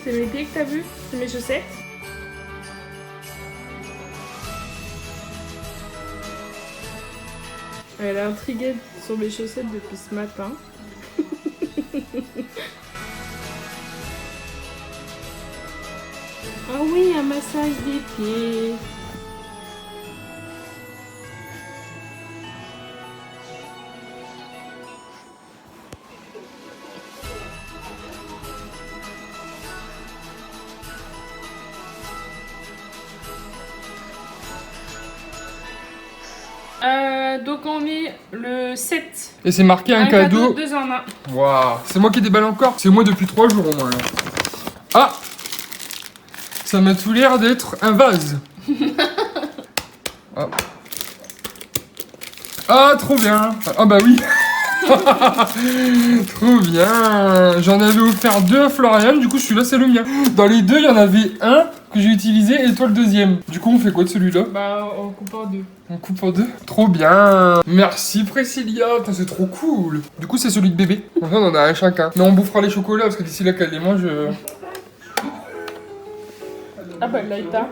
C'est mes pieds que t'as vu? C'est mes chaussettes? Elle est intriguée sur mes chaussettes depuis ce matin. Ah oui, un massage des pieds. Donc on est le 7. Et c'est marqué un cadeau. 2 en 1. Waouh, c'est moi qui déballe encore. C'est moi depuis 3 jours au moins. Là. Ah, ça m'a tout l'air d'être un vase. Ah. Ah, trop bien. Ah bah oui. Trop bien. J'en avais offert 2 à Florian, du coup celui-là c'est le mien. Dans les 2, il y en avait un que j'ai utilisé et toi le deuxième. Du coup on fait quoi de celui-là? Bah on coupe en 2. On coupe en 2. Trop bien. Merci Priscilla, c'est trop cool. Du coup c'est celui de bébé. Donc on en a un chacun. Mais on bouffera les chocolats parce que d'ici là qu'elle les mange... Ah bah Laïta.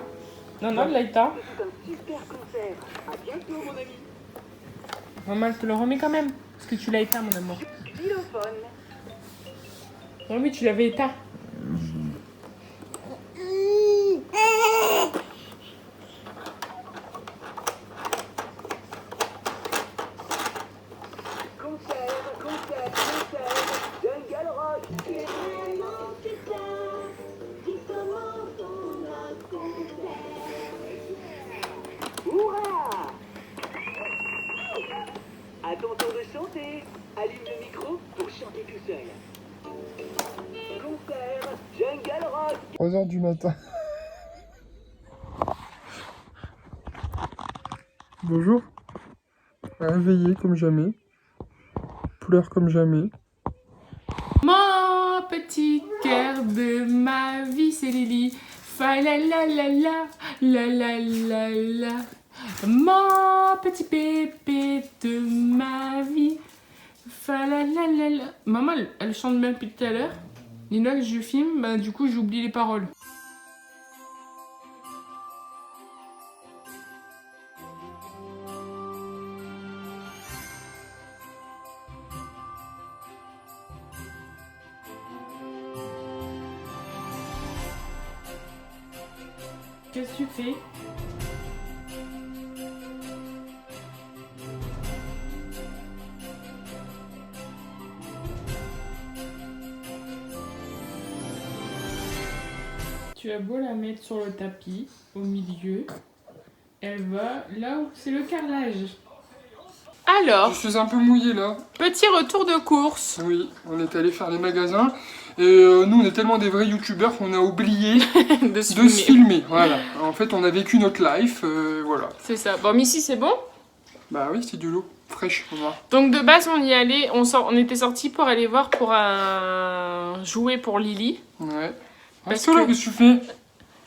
Non, Laïta. Maman, je te le remets quand même. Parce que tu l'as éteint, mon amour. Oh oui, tu l'avais éteint. À ton tour de chanter, allume le micro pour chanter tout seul. Concert Jungle Rock. 3h du matin. Bonjour. Réveillé comme jamais. Pleure comme jamais. Mon petit cœur de ma vie, c'est Lily. Fa la la la la, la la la la. Mon petit bébé de ma vie. Fa la la la la. Maman, elle chante bien depuis tout à l'heure. Lina, je filme, bah du coup j'oublie les paroles. Qu'est-ce que tu fais? Tu as beau la mettre sur le tapis, au milieu, elle va là où c'est le carrelage. Alors, Je suis un peu mouillé là. petit retour de course. Oui, on est allé faire les magasins. Et nous, on est tellement des vrais youtubeurs qu'on a oublié de se de se filmer. Voilà. En fait, on a vécu notre life. Voilà. C'est ça. Bon, Missy, c'est bon? Bah oui, c'est de l'eau fraîche. On va. Donc de base, on y allait, on était sortis pour aller voir pour un jouet pour Lily. Ouais. Parce Parce que là, que- qu'est-ce que tu fais?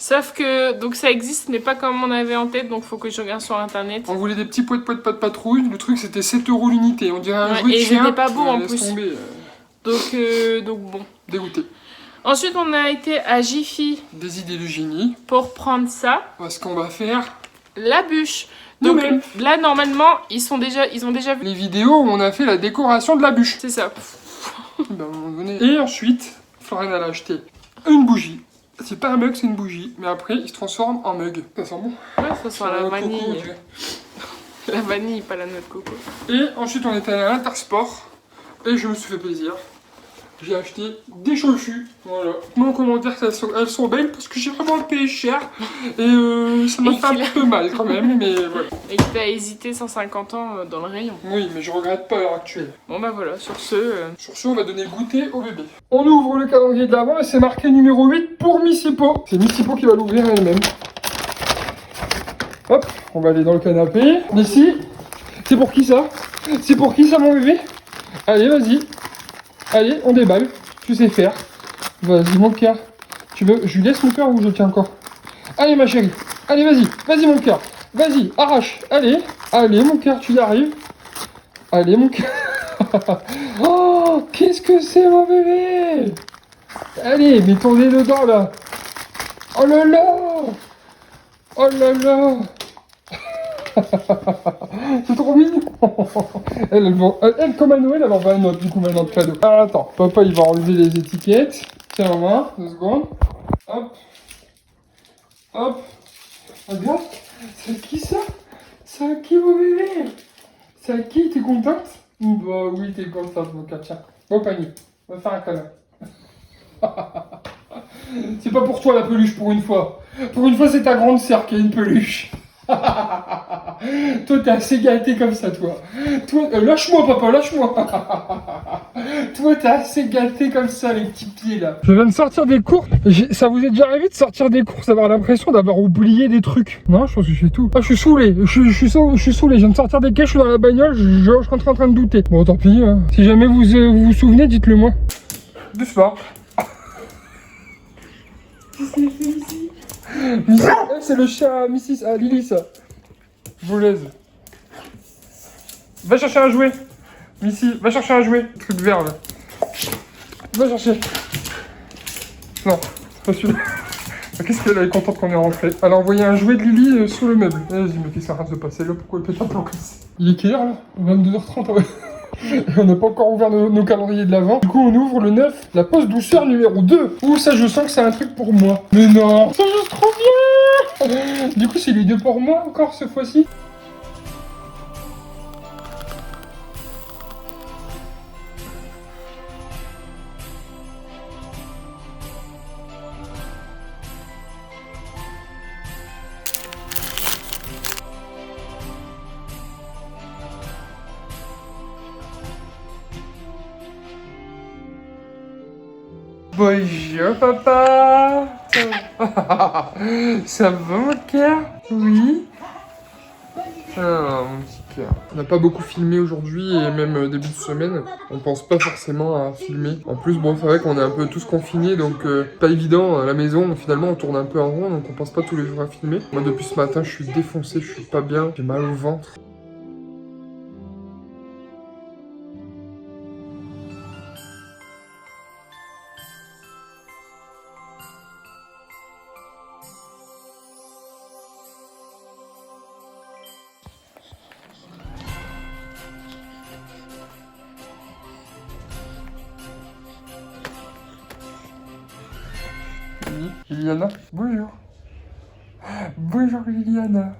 Sauf que donc ça existe, mais pas comme on avait en tête, donc faut que je regarde sur internet. On voulait des petits poètes de patrouille. Le truc, c'était 7 € l'unité. On dirait un Ouais, jeu de et chien. c'était pas beau, en laisse plus. tomber, Donc bon. dégoûté. Ensuite, on a été à Jiffy Des idées de génie. pour prendre ça, Parce qu'on va faire la bûche. Donc nous-mêmes. là, normalement, ils ont déjà vu. Les vidéos où on a fait la décoration de la bûche. C'est ça. Ben, à un moment donné. Et ensuite, Florian elle a acheté une bougie. C'est pas un mug, c'est une bougie. Mais après, il se transforme en mug. Ça sent bon. Ouais, ça sent la Coco, vanille. tu vois. La vanille, pas la noix de coco. Et ensuite, on est allé à l'Intersport. Et je me suis fait plaisir. J'ai acheté des chaussures. Voilà. Moi en commentaire, elles sont belles parce que j'ai vraiment payé cher. Et ça m'a Et fait un qu'il a- peu mal quand même. Mais voilà. Et que t'as hésité 150 ans dans le rayon. Oui, mais je regrette pas à l'heure actuelle. Bon bah voilà, sur ce... Sur ce, on va donner le goûter au bébé. On ouvre le calendrier de l'avant et c'est marqué numéro 8 pour Missipo. C'est Missipo qui va l'ouvrir elle-même. Hop, on va aller dans le canapé. Missy, c'est pour qui ça? C'est pour qui ça, mon bébé? Allez, vas-y. Allez, on déballe. Tu sais faire. Vas-y, mon cœur. Tu veux, je lui laisse mon cœur ou je le tiens encore? Allez, ma chérie. Allez, vas-y. Vas-y, mon cœur. Vas-y, arrache. Allez. Allez, mon cœur, tu y arrives. Allez, mon cœur. Oh, qu'est-ce que c'est, mon bébé? Allez, mets ton nez dedans, là. Oh là là. Oh là là. C'est trop mignon. Elle, comme à Noël, elle en va un autre, du coup, maintenant, de cadeau. Ah, attends, papa, il va enlever les étiquettes. Tiens, en main, 2 secondes. Hop. Hop. Regarde. C'est à qui, ça? C'est à qui, mon bébé? C'est à qui? T'es contente? Bah oui, t'es contente, mon chat. Tiens, au panier. On va faire un câlin. C'est pas pour toi, la peluche, pour une fois. Pour une fois, c'est ta grande sœur qui a une peluche. Toi, t'es assez gâté comme ça, toi. Toi, lâche-moi, papa, lâche-moi. Toi, t'es assez gâté comme ça, les petits pieds, là. Je viens de sortir des cours. Ça vous est déjà arrivé de sortir des courses, d'avoir l'impression d'avoir oublié des trucs? Non, je pense que j'ai tout. Ah, je suis saoulé. Je suis saoulé. Je viens de sortir des caisses, je suis dans la bagnole, je suis en train de douter. Bon, tant pis. Hein. Si jamais vous vous souvenez, dites-le moi. Doucement. C'est le chat Lily, ça. Boulaise. Va chercher un jouet. Missy, va chercher un jouet. Truc vert, là. Va chercher. Non, c'est pas celui-là. Qu'est-ce qu'elle est contente qu'on est rentré. Elle a envoyé un jouet de Lily sous le meuble. Vas-y, mais qu'est-ce qui est en train de se passer là? Pourquoi elle pète un plan comme ça? Il est quelle heure, là? 22h30, ouais. On n'a pas encore ouvert nos calendriers de l'avant. Du coup, on ouvre le 9, la pause douceur numéro 2. Ouh, ça, je sens que c'est un truc pour moi. Mais non, c'est juste trop bien. Du coup, c'est les 2 pour moi encore cette fois-ci. Bonjour papa. Ça va mon cœur? Oui. Ah mon petit cœur. On n'a pas beaucoup filmé aujourd'hui et même début de semaine. On pense pas forcément à filmer. En plus bon c'est vrai qu'on est un peu tous confinés donc pas évident à la maison. Finalement on tourne un peu en rond donc on pense pas tous les jours à filmer. Moi depuis ce matin je suis défoncé, je suis pas bien. J'ai mal au ventre. Liliana, bonjour. Bonjour Liliana.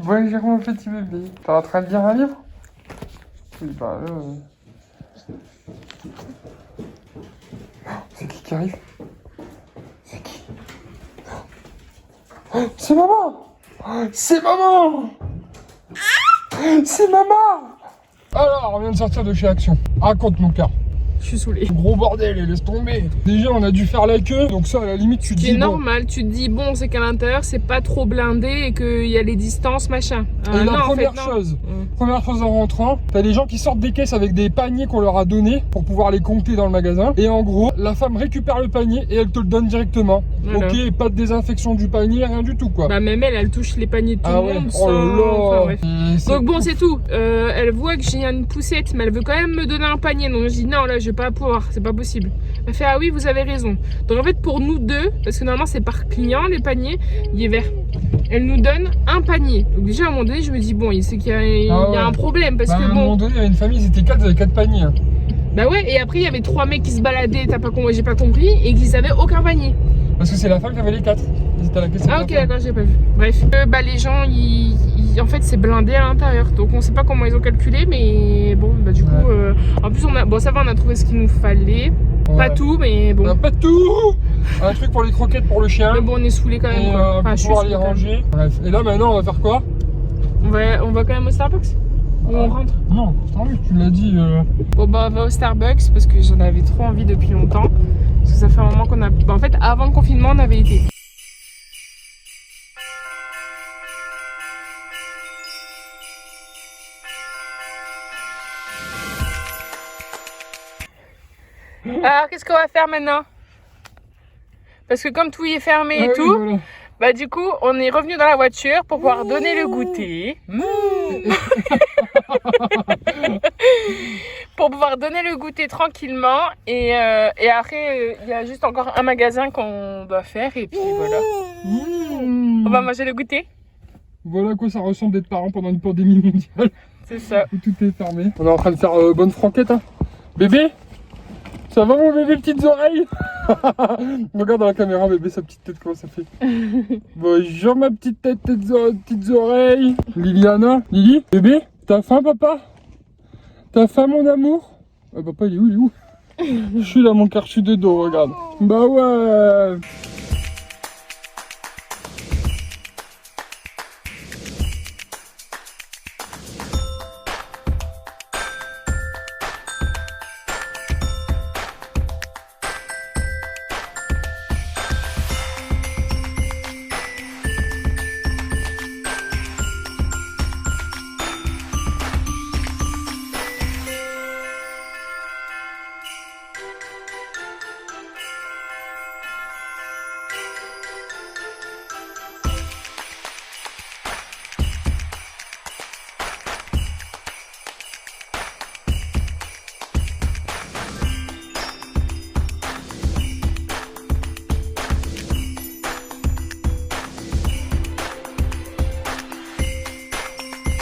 Bonjour mon petit bébé. T'es en train de lire un livre? Oui, bah là... C'est qui arrive? C'est qui? C'est maman! C'est maman! C'est maman! Alors, on vient de sortir de chez Action. Raconte mon cœur. Je suis saoulée. Gros bordel, laisse tomber. Déjà, on a dû faire la queue, donc ça, à la limite, tu te dis. C'est normal, tu te dis, bon, c'est qu'à l'intérieur, c'est pas trop blindé et qu'il y a les distances, machin. Et la non, première en fait, chose en rentrant, t'as des gens qui sortent des caisses avec des paniers qu'on leur a donnés pour pouvoir les compter dans le magasin. Et en gros, la femme récupère le panier et elle te le donne directement. Voilà. Ok, pas de désinfection du panier, rien du tout, quoi. Bah, même elle touche les paniers de tout le monde. Oh là là. Enfin, bref. C'est- Donc bon, c'est tout. Elle voit que j'ai une poussette, mais elle veut quand même me donner un panier. Donc je dis non, là je vais pas pouvoir, c'est pas possible. Elle fait ah oui, vous avez raison. Donc en fait pour nous deux, parce que normalement c'est par client les paniers, il est vert. Elle nous donne un panier. Donc déjà à un moment donné, je me dis bon, c'est qu'il y a, il y a un problème parce Bah, que à un moment bon. donné, il y avait une famille, ils étaient 4, ils avaient 4 paniers. Hein. Bah ouais, et après il y avait 3 mecs qui se baladaient, j'ai pas compris, et qu'ils avaient aucun panier. Parce que c'est la femme qui avait les 4. Ils étaient à la caisse. Ah ok, d'accord, j'ai pas vu. Bref, bah les gens, en fait c'est blindé à l'intérieur, donc on sait pas comment ils ont calculé, mais bon, bah du coup, en plus bon ça va, on a trouvé ce qu'il nous fallait, pas tout, mais bon. On a pas tout. Un truc pour les croquettes pour le chien. Mais bon, on est saoulés quand même. Et Quoi. pour pouvoir les ranger. Bref. Et là maintenant, on va faire quoi? On va quand même au Starbucks. Ou on rentre? Non, tu l'as dit. Bon bah on va au Starbucks parce que j'en avais trop envie depuis longtemps. Parce que ça fait un moment qu'on a... Bah, en fait, avant le confinement, on avait été. Alors, qu'est-ce qu'on va faire maintenant? Parce que comme tout y est fermé et tout, voilà. Bah du coup, on est revenu dans la voiture pour pouvoir donner le goûter. Pour pouvoir donner le goûter tranquillement. Et après, il y a juste encore un magasin qu'on doit faire. Et puis voilà. On va manger le goûter. Voilà à quoi ça ressemble d'être parent pendant une pandémie mondiale. C'est ça. Où tout est fermé. On est en train de faire bonne franquette, hein. Bébé, ça va mon bébé, petites oreilles? Regarde dans la caméra, bébé, sa petite tête, comment ça fait? Bonjour ma petite tête, petites oreilles. Liliana, Lily, bébé, t'as faim papa? T'as faim mon amour? Ah, papa il est où, il est où? Je suis là mon cœur, je suis de dos, regarde. Bah ouais.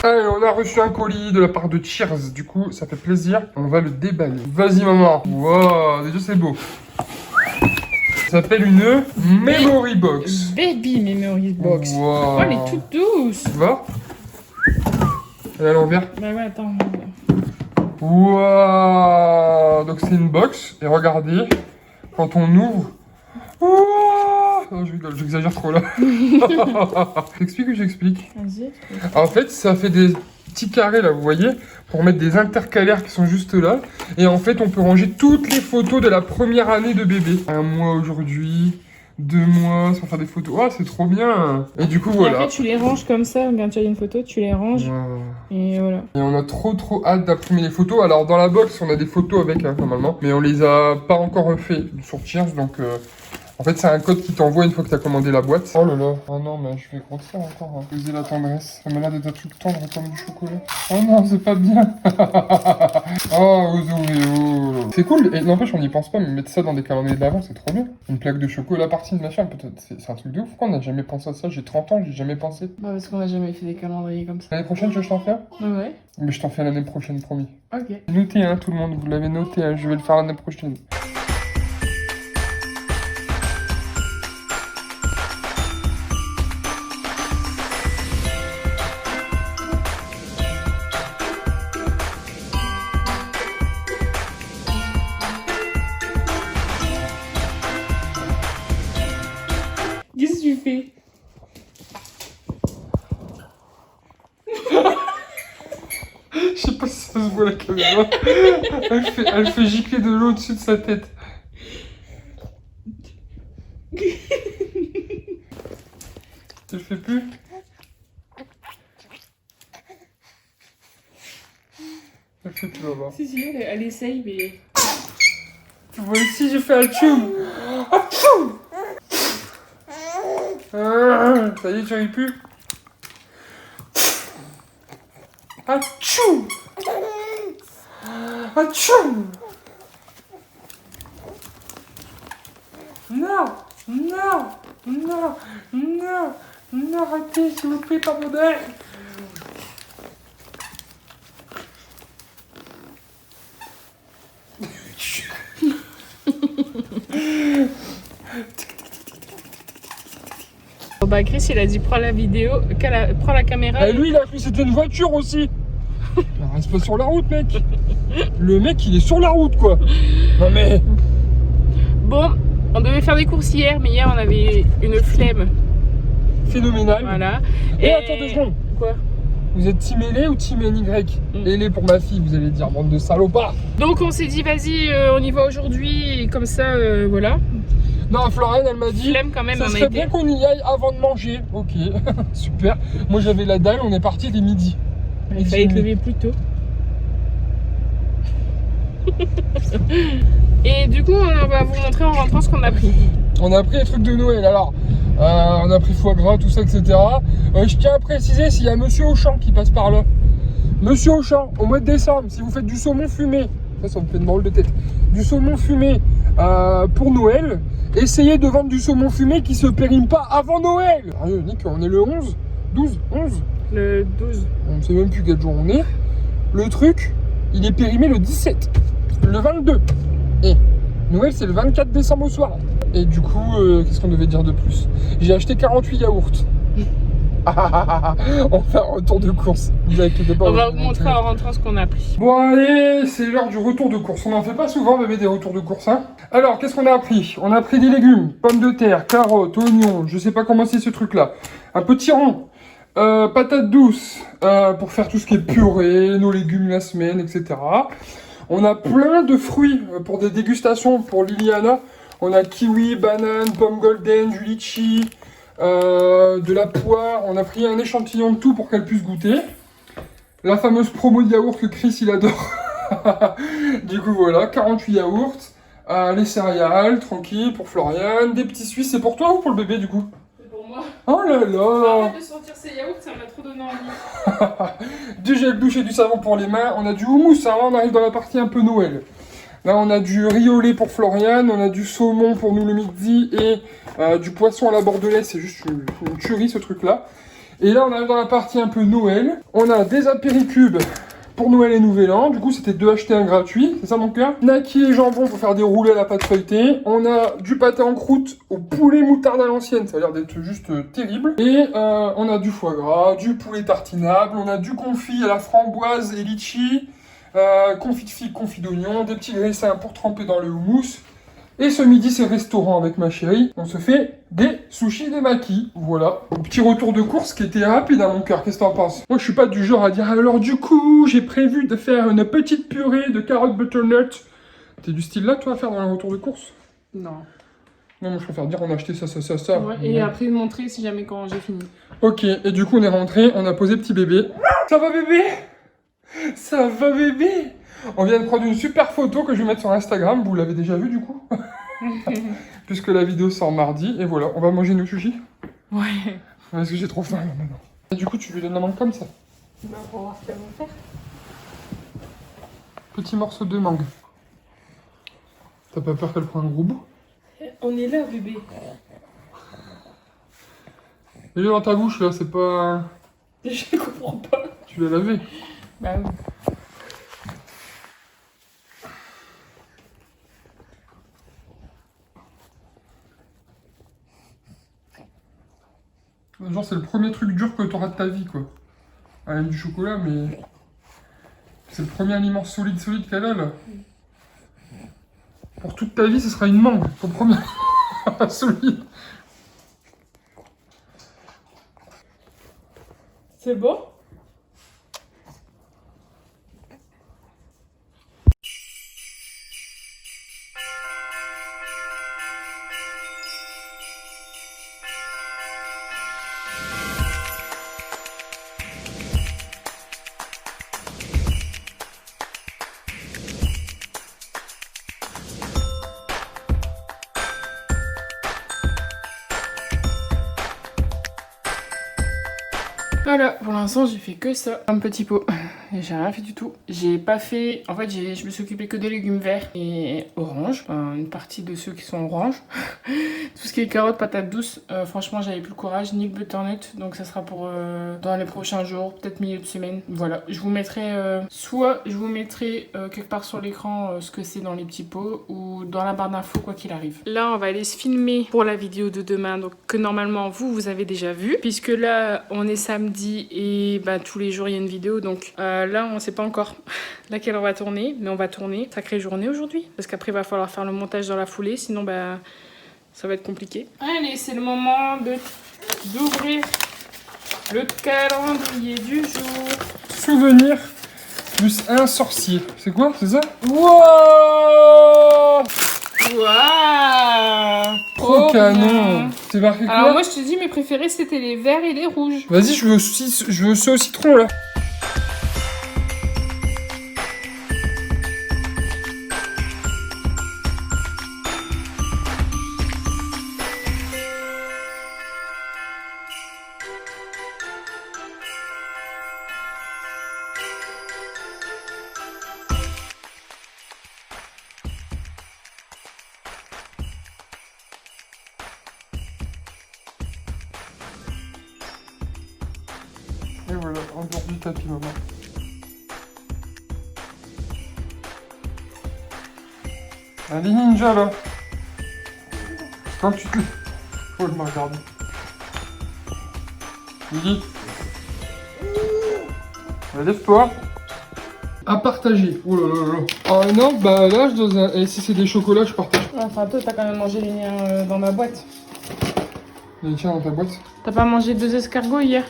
Allez, on a reçu un colis de la part de Cheers, du coup ça fait plaisir, on va le déballer. Vas-y maman, wow, déjà c'est beau. Ça s'appelle une Memory Box. Baby Memory Box. Wow. Oh, elle est toute douce. Tu vois? Elle est à l'envers. Bah ouais, attends. Wow. Donc c'est une box, et regardez, quand on ouvre... Oh, je rigole, j'exagère trop là. J'explique ou j'explique? Vas-y. En fait, ça fait des petits carrés là, vous voyez, pour mettre des intercalaires qui sont juste là. Et en fait, on peut ranger toutes les photos de la première année de bébé. 1 mois aujourd'hui, 2 mois, sans faire des photos. Oh, c'est trop bien. Et du coup, Et voilà. après, tu les ranges comme ça. Quand tu as une photo, tu les ranges. Wow. Et voilà. Et on a trop hâte d'imprimer les photos. Alors dans la box, on a des photos avec, hein, normalement. Mais on les a pas encore fait sur Cheers, donc... En fait, c'est un code qui t'envoie une fois que tu as commandé la boîte. Oh là là. Oh non, mais je vais grossir encore. Hein. Poser la tendresse. Ça m'a l'air d'être un truc tendre comme du chocolat. Oh non, c'est pas bien. Oh, Ozo. C'est cool. Et n'empêche, on n'y pense pas, mais mettre ça dans des calendriers de l'avant, c'est trop bien. Une plaque de chocolat partie de machin, peut-être. C'est un truc de ouf. Pourquoi on n'a jamais pensé à ça? J'ai 30 ans, j'ai jamais pensé. Bah, parce qu'on a jamais fait des calendriers comme ça. L'année prochaine, tu veux que je t'en fais un? Ouais. Mais je t'en fais l'année prochaine, promis. Ok. Notez, hein, tout le monde. Vous l'avez noté, hein. Je vais le faire l'année prochaine. Qu'est-ce que tu fais? Je sais pas si ça se voit la caméra. Elle fait gicler de l'eau au-dessus de sa tête. Tu le fais plus? Elle fait plus là-bas. Si, elle essaye, mais... Tu vois ici, j'ai fait un tchoum. Atchoum. Ça y est, tu arrives plus? Atchoum. Atchoum. Non, non, non, non, non, arrêtez, s'il vous plaît, pardonnez. Bah Chris il a dit prends la vidéo, prends la caméra. Et lui il a cru que c'était une voiture aussi. Reste pas sur la route mec. Le mec il est sur la route quoi. Non mais... Bon, on devait faire des courses hier, mais hier on avait une flemme. Phénoménal. Voilà. Et attends 2 secondes. Quoi? Vous êtes team L ou team NY? L pour ma fille, vous allez dire, bande de salopards. Donc on s'est dit vas-y on y va aujourd'hui, et comme ça voilà. Non, Floriane elle m'a dit, Flemme quand même, ça on a serait été. bien qu'on y aille avant de manger. Ok, super. Moi j'avais la dalle, on est parti dès midi. Il fallait te lever plus tôt. Et du coup on va vous montrer en rentrant ce qu'on a pris. On a pris les trucs de Noël. Alors, On a pris foie gras, tout ça, etc. Je tiens à préciser s'il y a Monsieur Auchan qui passe par là. Monsieur Auchan, au mois de décembre, si vous faites du saumon fumé, ça me fait une drôle de tête, du saumon fumé pour Noël, essayez de vendre du saumon fumé qui se périme pas avant Noël. Sérieux, Nick, on est le 11, 12, 11 Le 12. On ne sait même plus quel jour on est. Le truc, il est périmé le 17, le 22. Et Noël, c'est le 24 décembre au soir. Et du coup, qu'est-ce qu'on devait dire de plus? J'ai acheté 48 yaourts. On fait un retour de course. On va vous montrer en rentrant ce qu'on a pris. Bon allez, c'est l'heure du retour de course. On n'en fait pas souvent, bébé, des retours de course. Hein. Alors, qu'est-ce qu'on a appris? On a pris des légumes, pommes de terre, carottes, oignons, je sais pas comment c'est ce truc-là. Un petit rond, patates douces, pour faire tout ce qui est purée, nos légumes la semaine, etc. On a plein de fruits pour des dégustations pour Liliana. On a kiwi, banane, pomme golden, du litchi, de la poire. On a pris un échantillon de tout pour qu'elle puisse goûter. La fameuse promo de yaourt que Chris il adore. Du coup voilà, 48 yaourts. Les céréales, tranquille, pour Florian. Des petits Suisses, c'est pour toi ou pour le bébé du coup? C'est pour moi. Oh là là. Arrête de sortir ces yaourts, ça m'a trop donné envie. Du gel douche et du savon pour les mains. On a du houmous, hein, là on arrive dans la partie un peu Noël. Là on a du riz au lait pour Florian, on a du saumon pour nous le midi et du poisson à la bordelaise, c'est juste une tuerie ce truc là. Et là on arrive dans la partie un peu Noël. On a des apéricubes pour Noël et Nouvel An, du coup c'était 2 achetés 1 gratuit, c'est ça mon cœur. Naki et jambon pour faire des roulés à la pâte feuilletée. On a du pâté en croûte au poulet moutarde à l'ancienne, ça a l'air d'être juste terrible. Et on a du foie gras, du poulet tartinable, on a du confit à la framboise et litchi, confit de figue, confit d'oignon, des petits graissins pour tremper dans le houmous. Et ce midi, c'est restaurant avec ma chérie. On se fait des sushis des makis. Voilà. Un petit retour de course qui était rapide à mon cœur. Qu'est-ce que t'en penses? Moi, je suis pas du genre à dire alors du coup, j'ai prévu de faire une petite purée de carottes butternut. T'es du style là, toi, à faire dans le retour de course? Non. Non, moi, je préfère dire on a acheté ça, ça, ça, ça. Ouais, et après montrer si jamais quand j'ai fini. Ok, et du coup, on est rentré, on a posé petit bébé. Ça va, bébé? Ça va, bébé? On vient de prendre une super photo que je vais mettre sur Instagram. Vous l'avez déjà vue, du coup? Puisque la vidéo sort mardi. Et voilà, on va manger nos sushis. Ouais. Parce que j'ai trop faim, là, maintenant. Et du coup, tu lui donnes la mangue comme ça. Bah, on va voir ce qu'elles vont faire. Petit morceau de mangue. T'as pas peur qu'elle prenne un gros bout? On est là, bébé. Il est dans ta bouche, là, c'est pas... Je comprends pas. Tu l'as lavé. Bah oui. Genre, c'est le premier truc dur que t'auras de ta vie, quoi. Elle aime du chocolat, mais... C'est le premier aliment solide qu'elle a, là. Pour toute ta vie, ce sera une mangue. Ton premier aliment solide. C'est bon? Voilà, pour l'instant j'ai fait que ça, un petit pot. Et j'ai rien fait du tout. J'ai pas fait... En fait, je me suis occupée que des légumes verts et orange. Enfin, une partie de ceux qui sont orange. Tout ce qui est carottes, patates douces, franchement j'avais plus le courage, ni le butternut. Donc ça sera pour dans les prochains jours, peut-être milieu de semaine. Voilà, je vous mettrai... soit je vous mettrai quelque part sur l'écran ce que c'est dans les petits pots, ou dans la barre d'infos quoi qu'il arrive. Là on va aller se filmer pour la vidéo de demain, donc que normalement vous avez déjà vu. Puisque là on est samedi et bah, tous les jours il y a une vidéo, donc là on sait pas encore laquelle on va tourner, mais on va tourner. Sacrée journée aujourd'hui, parce qu'après il va falloir faire le montage dans la foulée, sinon bah ça va être compliqué. Allez, c'est le moment d'ouvrir le calendrier du jour. Souvenir plus un sorcier. C'est quoi? C'est ça? Wow! Waouh! Trop canon! C'est marqué quoi? Alors moi je te dis, mes préférés c'était les verts et les rouges. Vas-y, je veux ceux au citron là. voilà, en dehors du tapis, maman. Allez, ninja, là. Quand tu te... Oh, je me regarde. Lily. Lève-toi. À partager. Oh là là là. Ah non, bah là, je dois... Et si c'est des chocolats, je partage. Enfin, toi, t'as quand même mangé les miens dans ma boîte. Les tiens dans ta boîte? T'as pas mangé 2 escargots hier?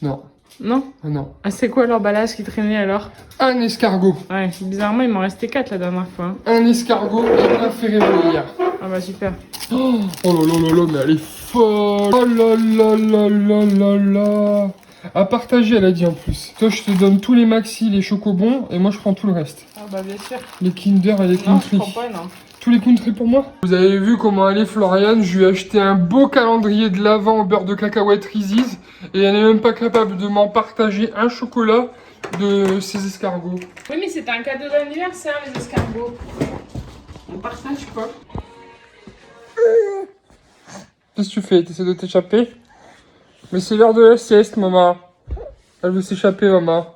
Non. Non? Ah non. Ah, c'est quoi l'emballage qui traînait alors? Un escargot. Ouais, bizarrement, il m'en restait 4 la dernière fois. Hein. Un escargot et un Ferrero hier. Ah bah super. Oh là là là là, mais elle est folle. Oh là là là là là là. À partager, elle a dit en plus. Toi, je te donne tous les maxi, les chocobons, et moi, je prends tout le reste. Ah bah bien sûr. Les Kinder et les Non, je Country. prends pas, non. Tous les Country pour moi. Vous avez vu comment elle est, Floriane. Je lui ai acheté un beau calendrier de l'Avent au beurre de cacahuète Reese's, et elle n'est même pas capable de m'en partager un chocolat de ces escargots. Oui, mais c'est un cadeau d'anniversaire, les escargots. On partage quoi? Qu'est-ce que tu fais? T'essaies de t'échapper? Mais c'est l'heure de la sieste, maman. Elle veut s'échapper, maman.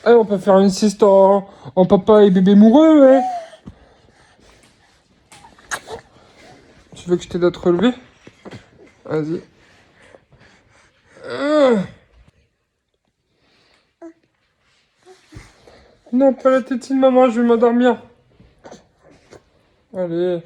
Allez, on peut faire une sieste en papa et bébé moureux, hein. Tu veux que je t'aide à te relever? Vas-y. Non, pas la tétine, maman, je vais m'endormir. Allez.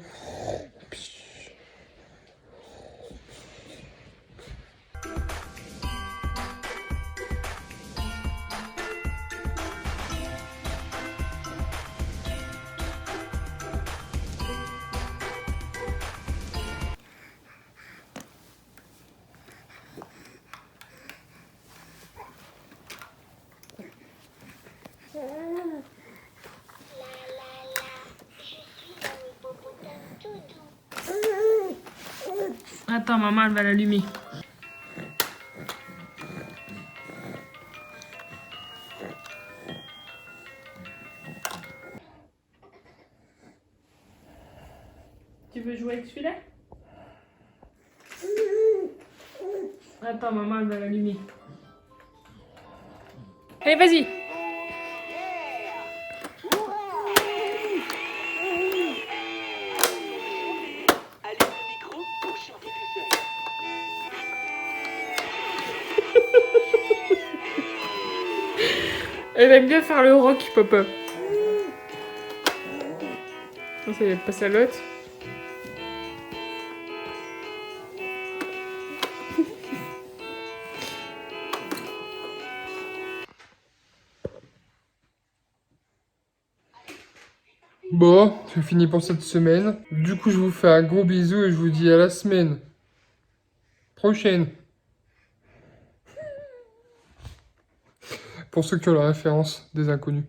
Attends, maman, elle va l'allumer. Tu veux jouer avec celui-là? Attends, maman, elle va l'allumer. Allez, vas-y. Allume le micro pour chanter tout seul. Elle aime bien faire le rock, papa. Ça y est, passe à l'autre. Bon, c'est fini pour cette semaine. Du coup, je vous fais un gros bisou et je vous dis à la semaine prochaine. Pour ceux qui ont la référence des inconnus.